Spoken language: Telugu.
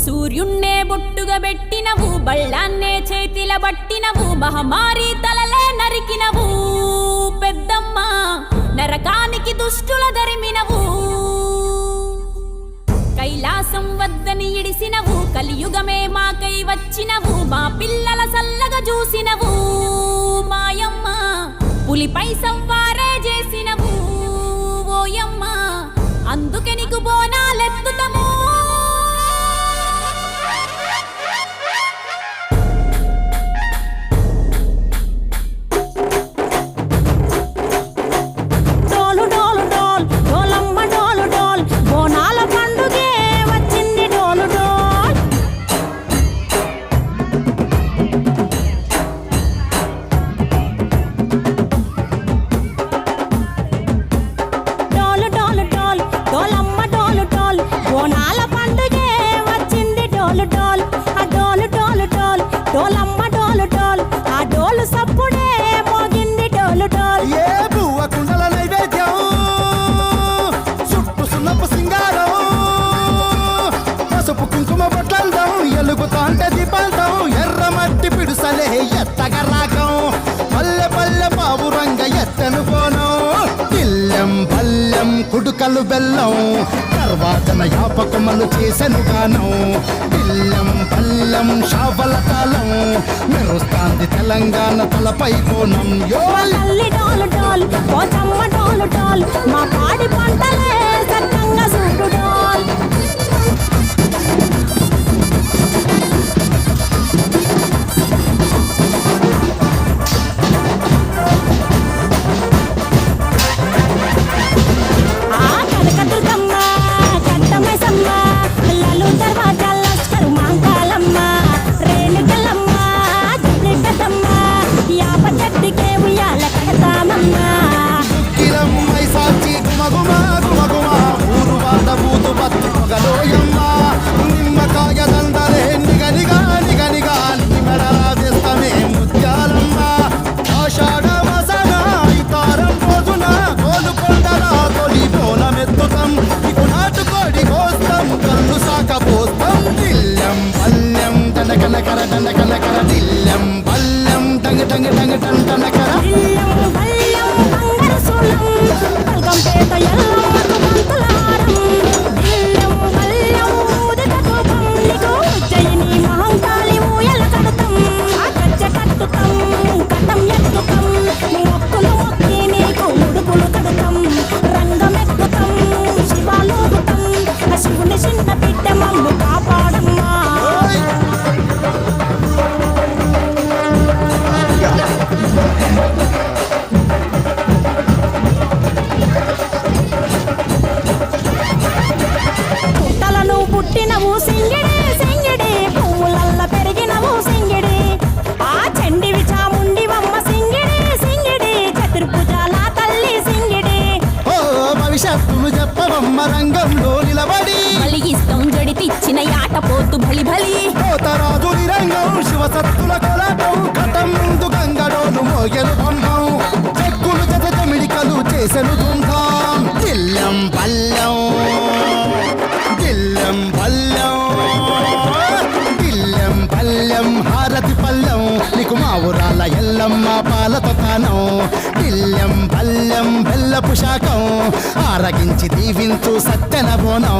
సూర్యున్నే బొట్టుగా పెట్టినవు, బళ్ళాన్నే చేతిల పట్టినవు, మహమారి తలలే నరికినవు పెద్దమ్మ, నరకానికి దుష్టుల ధరిమినవు. కైలాసం వద్దని ఇడిసినవు, కలియుగమే మాకై వచ్చినవు, మా పిల్లల సల్లగా చూసినవు మాయమ్మ, పులిపై సవ్వారే చేసినవు ఓయమ్మ, అందుకే నీకు బోనాలెత్తుతము. ఎర్రమట్టి పిడుసలే ఎత్తగ రాగం, పల్లె పల్లె పావురంగ ఎత్తను పోను, ఇల్లెం పల్లెం కుడుకలు బెల్లం, తర్వాతన యాపకమలు చేసెను గానం, ఇల్లెం పల్లెం షావల కాలం, మెరుస్తాంది తెలంగాణ తలపై కోణం. మా పాడి పంటలే సక్కంగా చూడు డోల్. నిమ్మకాయ దండలే నిగనిగా నిగనిగా మెడల వేస్తమే ముత్యాలమ్మ, ఆషాఢ మాసన ఇతారం రోజున గోలుకొండల తొలి బోనమెత్తుతాం, ఇకు నాటుకోడి కోస్తాం, కళ్ళు సాకపోస్తాం, దిల్లెం పల్లెం టనకనకర టనకనకర, దిల్లెం పల్లెం టంగ టంగ టంగ టంటనకర. పుట్టినవు సింగిడి సింగిడి, పువ్వులల్ల పెరిగినవు సింగిడి, ఆ చండివి చాముండివమ్మ సింగిడి సింగిడి, చతుర్భుజాల తల్లి సింగిడి. ఓ భవిష్యత్తును చెప్పవమ్మ రంగంలో నిలబడి, బలిగిస్తాం జడితిచ్చిన యాట పోతు బలి బలి, కోతరాజు రంగం శివసత్తుల కొలటం, కటం ముందు గంగడోలు మోగెను పంపం, చెక్కులు జత జమిడికలు చేసెను ధూమ్ధాం, దిల్లెం పల్లెం దిల్లెం పల్లెం దిల్లెం పల్లెం హారతి పల్లెం, నీకు మా ఊరాల ఎల్లమ్మ పాలతో తానం, దిల్లెం పల్లెం బెల్లపు శాఖం, ఆరగించి దీవించు సత్తెన బోనం.